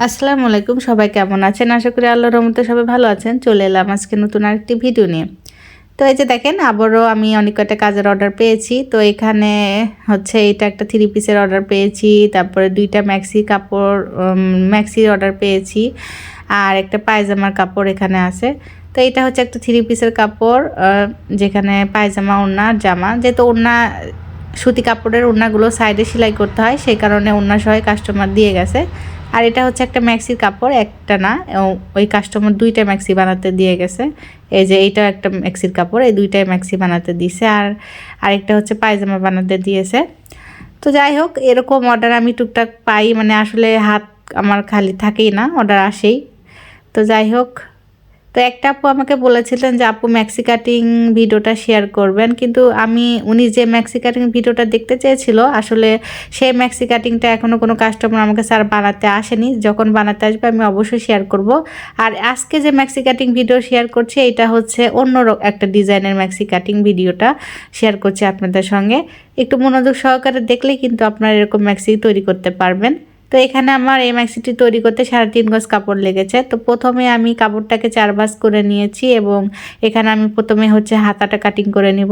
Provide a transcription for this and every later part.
আসসালামু আলাইকুম, সবাই কেমন আছেন? আশা করি আল্লাহর রহমতে সবাই ভালো আছেন। চলে এলাম আজকে নতুন আরেকটি ভিডিও নিয়ে। তো এই যে দেখেন, আবারও আমি অনেক কয়টা কাজের অর্ডার পেয়েছি। তো এখানে হচ্ছে এটা একটা 3 পিসের অর্ডার পেয়েছি, তারপরে 2টা ম্যাক্সি কাপড় ম্যাক্সির অর্ডার পেয়েছি, আর একটা পায়জামার কাপড় এখানে আছে। তো এটা হচ্ছে একটা 3 পিসের কাপড়, যেখানে পায়জামা, ওড়না, জামা। যেহেতু ওড়না সুতি কাপড়ের ওড়নাগুলো সাইডে সেলাই করতে হয়, সেই কারণে ওড়না সহ কাস্টমার দিয়ে গেছে। আর এটা হচ্ছে একটা ম্যাক্সির কাপড়, একটা না, ওই কাস্টমার 2টা ম্যাক্সি বানাতে দিয়ে গেছে। এই যে এইটাও একটা ম্যাক্সির কাপড়, এই 2টাই ম্যাক্সি বানাতে দিয়েছে, আর আরেকটা হচ্ছে পায়জামা বানাতে দিয়েছে। তো যাই হোক, এরকম অর্ডার আমি টুকটাক পাই, মানে আসলে হাত আমার খালি থাকেই না, অর্ডার আসেই। তো যাই হোক, তো একটা আপু আমাকে বলেছিলেন যে আপু ম্যাক্সি কাটিং ভিডিওটা শেয়ার করবেন, কিন্তু উনি যে ম্যাক্সি কাটিং ভিডিওটা দেখতে চেয়েছিল, আসলে সেই ম্যাক্সি কাটিংটা এখনও কোনো কাস্টমার আমাকে স্যার বানাতে আসেনি। যখন বানাতে আসবে আমি অবশ্যই শেয়ার করব। আর আজকে যে ম্যাক্সি কাটিং ভিডিও শেয়ার করছি, এটা হচ্ছে অন্য একটা ডিজাইনের ম্যাক্সি কাটিং ভিডিওটা শেয়ার করছি আপনাদের সঙ্গে। একটু মনোযোগ সহকারে দেখলেই কিন্তু আপনারা এরকম ম্যাক্সি তৈরি করতে পারবেন। তো এখানে আমার এই ম্যাক্সিটি তৈরি করতে 3.5 গজ কাপড় লেগেছে। তো প্রথমে আমি কাপড়টাকে 4 ভাঁজ করে নিয়েছি, এবং এখানে আমি প্রথমে হচ্ছে হাতাটা কাটিং করে নিব।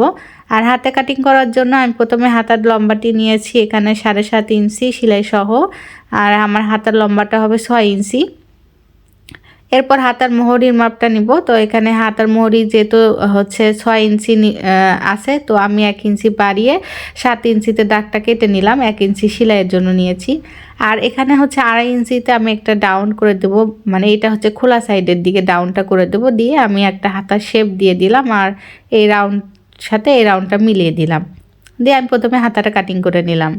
আর হাতে কাটিং করার জন্য আমি প্রথমে হাতার লম্বাটি নিয়েছি এখানে 7.5 ইঞ্চি সেলাই সহ, আর আমার হাতার লম্বাটা হবে 6 ইঞ্চি। এরপর হাতার মোহরির মাপটা নিব। তো এখানে হাতার মোহরি যেহেতু হচ্ছে 6 ইঞ্চি আছে, তো আমি 1 ইঞ্চি বাড়িয়ে 7 ইঞ্চিতে দাগটা কেটে নিলাম, 1 ইঞ্চি সেলাইয়ের জন্য নিয়েছি। আর এখানে হচ্ছে 2.5 ইঞ্চিতে আমি একটা ডাউন করে দেব, মানে এটা হচ্ছে খোলা সাইডের দিকে ডাউনটা করে দেব, দিয়ে আমি একটা হাতার শেপ দিয়ে দিলাম, আর এই রাউন্ড সাথে এই রাউন্ডটা মিলিয়ে দিলাম, দিয়ে আমি প্রথমে হাতাটা কাটিং করে নিলাম।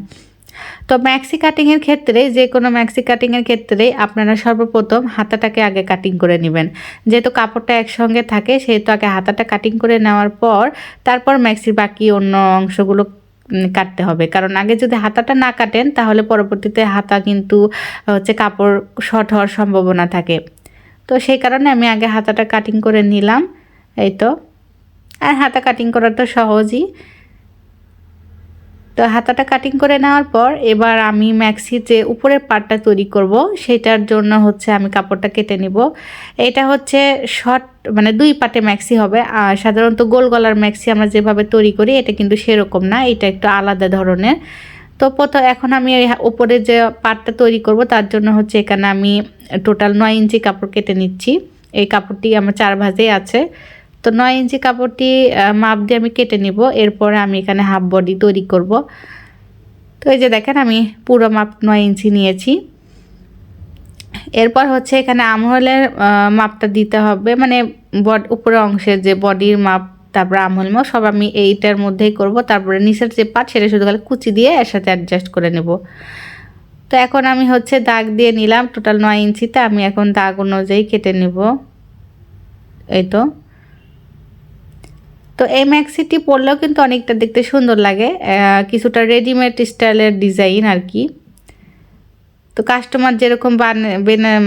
তো ম্যাক্সি কাটিংয়ের ক্ষেত্রে, যে কোনো ম্যাক্সি কাটিংয়ের ক্ষেত্রে আপনারা সর্বপ্রথম হাতাটাকে আগে কাটিং করে নেবেন। যেহেতু কাপড়টা একসঙ্গে থাকে, সেহেতু আগে হাতাটা কাটিং করে নেওয়ার পর তারপর ম্যাক্সির বাকি অন্য অংশগুলো কাটতে হবে। কারণ আগে যদি হাতাটা না কাটেন, তাহলে পরবর্তীতে হাতা কিন্তু হচ্ছে কাপড় শর্ট হওয়ার সম্ভাবনা থাকে। তো সেই কারণে আমি আগে হাতাটা কাটিং করে নিলাম। এই তো, আর হাতা কাটিং করা তো সহজই। তো হাতাটা কাটিং করে নেওয়ার পর এবার আমি ম্যাক্সির যে উপরের পার্টটা তৈরি করব, সেটার জন্য হচ্ছে আমি কাপড়টা কেটে নিব। এটা হচ্ছে শর্ট, মানে 2 পার্টে ম্যাক্সি হবে। আর সাধারণত গোল গলার ম্যাক্সি আমরা যেভাবে তৈরি করি, এটা কিন্তু সেরকম না, এটা একটু আলাদা ধরনের। তো এখন আমি উপরে যে পার্টটা তৈরি করব, তার জন্য হচ্ছে এখানে আমি টোটাল 9 ইঞ্চি কাপড় কেটে নিচ্ছি। এই কাপড়টি আমার 4 ভাঁজেই আছে। তো 9 ইঞ্চি কাপড়টি মাপ দিয়ে আমি কেটে নিব। এরপরে আমি এখানে হাফ বডি তৈরি করব। তো এই যে দেখেন, আমি পুরো মাপ 9 ইঞ্চি নিয়েছি। এরপর হচ্ছে এখানে আর্মহোলের মাপটা দিতে হবে, মানে উপরের অংশের যে বডির মাপ, তারপরে আর্মহোল মাপ সব আমি এইটার মধ্যেই করব। তারপরে নিচের যে পার্ট, সেটা শুধু খালি কুচি দিয়ে এর সাথে অ্যাডজাস্ট করে নেব। তো এখন আমি হচ্ছে দাগ দিয়ে নিলাম, টোটাল 9 ইঞ্চিতে আমি এখন দাগ অনুযায়ী কেটে নেব। এই তো, তো এই ম্যাক্সিটি পরলেও কিন্তু অনেকটা দেখতে সুন্দর লাগে, কিছুটা রেডিমেড স্টাইলের ডিজাইন আর কি। তো কাস্টমার যেরকম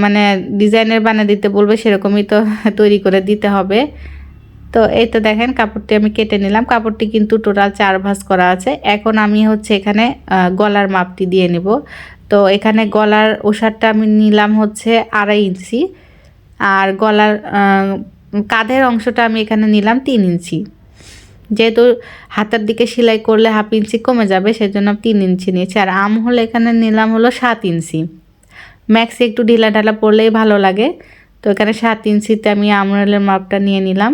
মানে ডিজাইনের বানিয়ে দিতে বলবে, সেরকমই তো তৈরি করে দিতে হবে। তো এই তো দেখেন, কাপড়টি আমি কেটে নিলাম। কাপড়টি কিন্তু টোটাল 4 ভাঁজ করা আছে। এখন আমি হচ্ছে এখানে গলার মাপটি দিয়ে নেব। তো এখানে গলার ওসারটা আমি নিলাম হচ্ছে 2.5 ইঞ্চি, আর গলার কাঁধের অংশটা আমি এখানে নিলাম 3 ইঞ্চি। যেহেতু হাতের দিকে সেলাই করলে হাফ ইঞ্চি কমে যাবে, সেজন্য 3 ইঞ্চি নিয়েছি। আর আর্মহোল এখানে নিলাম হলো 7 ইঞ্চি। ম্যাক্সি একটু ঢিলা ঢালা পরলেই ভালো লাগে। তো এখানে 7 ইঞ্চিতে আমি আর্মহোলের মাপটা নিয়ে নিলাম।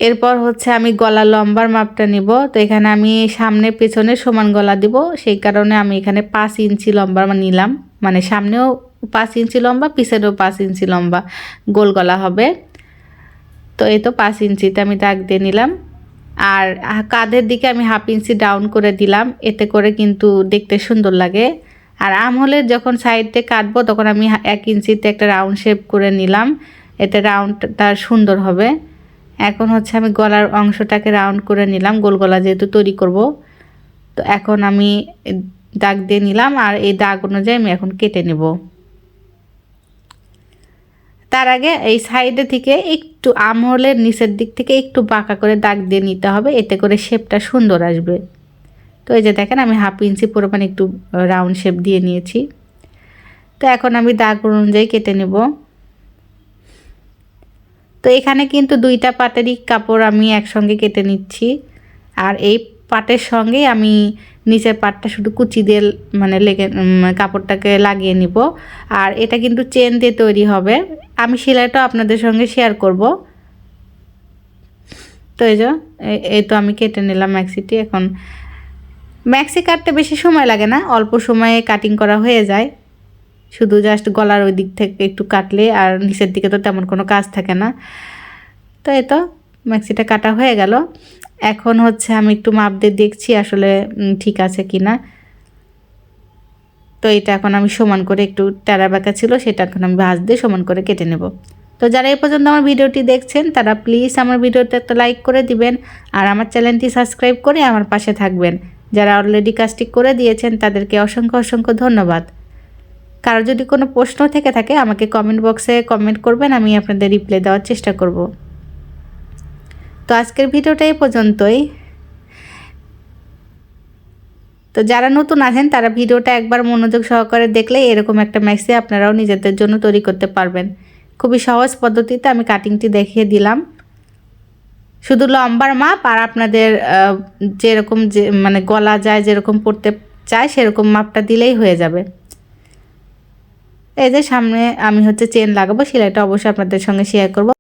এরপর হচ্ছে আমি গলা লম্বার মাপটা নিব। তো এখানে আমি সামনে পেছনে সমান গলা দিব, সেই কারণে আমি এখানে 5 ইঞ্চি লম্বা নিলাম, মানে সামনেও 5 ইঞ্চি লম্বা, পিছনেও 5 ইঞ্চি লম্বা গোল গলা হবে। তো এই তো 5 ইঞ্চিতে আমি দাগ দিয়ে নিলাম। আর কাঁধের দিকে আমি হাফ ইঞ্চি ডাউন করে দিলাম, এতে করে কিন্তু দেখতে সুন্দর লাগে। আর আর্মহোলের যখন সাইডে কাটবো, তখন আমি 1 ইঞ্চিতে একটা রাউন্ড শেপ করে নিলাম, এতে রাউন্ডটা সুন্দর হবে। এখন হচ্ছে আমি গলার অংশটাকে রাউন্ড করে নিলাম, গোল গলা যেহেতু তৈরি করব। তো এখন আমি দাগ দিয়ে নিলাম, আর এই দাগ অনুযায়ী আমি এখন কেটে নেব। তার আগে এই সাইডে থেকে একটু আর্মহোলের নিচের দিক থেকে একটু বাঁকা করে দাগ দিয়ে নিতে হবে, এতে করে শেপটা সুন্দর আসবে। তো এই যে দেখেন আমি 1/2 ইঞ্চি পরিমাণ একটু রাউন্ড শেপ দিয়ে নিয়েছি। তো এখন আমি দাগ অনুযায়ী কেটে নেব। তো এখানে কিন্তু 2টা পাটেরই কাপড় আমি একসঙ্গে কেটে নিচ্ছি, আর এই পাটের সঙ্গে আমি নিচের পাটটা শুধু কুচি দিয়ে মানে কাপড়টাকে লাগিয়ে নিব। আর এটা কিন্তু চেন দিয়ে তৈরি হবে, আমি সেলাইটা আপনাদের সঙ্গে শেয়ার করব। তো এই তো আমি কেটে নিলাম ম্যাক্সিটি। এখন ম্যাক্সি কাটতে বেশি সময় লাগে না, অল্প সময়ে কাটিং করা হয়ে যায়, শুধু জাস্ট গলার ওই দিক থেকে একটু কাটলে আর নিচের দিকে তো তেমন কোনো কাজ থাকে না। তো এই তো ম্যাক্সিটা কাটা হয়ে গেল। এখন হচ্ছে আমি একটু মাপ দিয়ে দেখছি আসলে ঠিক আছে কি না। তো এটা এখন আমি সমান করে, একটু টেরা বাঁকা ছিল সেটা এখন আমি ভাঁজ দিয়ে সমান করে কেটে নেব। তো যারা এই পর্যন্ত আমার ভিডিওটি দেখছেন তারা প্লিজ আমার ভিডিওতে একটা লাইক করে দিবেন, আর আমার চ্যানেলটি সাবস্ক্রাইব করে আমার পাশে থাকবেন। যারা অলরেডি কাজটি করে দিয়েছেন তাদেরকে অসংখ্য অসংখ্য ধন্যবাদ। কারো যদি কোনো প্রশ্ন থেকে থাকে আমাকে কমেন্ট বক্সে কমেন্ট করবেন, আমি আপনাদের রিপ্লাই দেওয়ার চেষ্টা করব। তো আজকের ভিডিওটা এই পর্যন্তই। তো যারা নতুন আছেন তারা ভিডিওটা একবার মনোযোগ সহকারে দেখলে এরকম একটা ম্যাক্সি আপনারাও নিজেদের জন্য তৈরি করতে পারবেন। খুবই সহজ পদ্ধতিতে আমি কাটিংটি দেখিয়ে দিলাম। শুধু লম্বার মাপ আর আপনাদের যেরকম মানে গলা যায় যেরকম পড়তে চায় সেরকম মাপটা দিলেই হয়ে যাবে। এই যে সামনে আমি হচ্ছে চেন লাগাবো, সেলাইটা অবশ্যই আপনাদের সঙ্গে শেয়ার করব।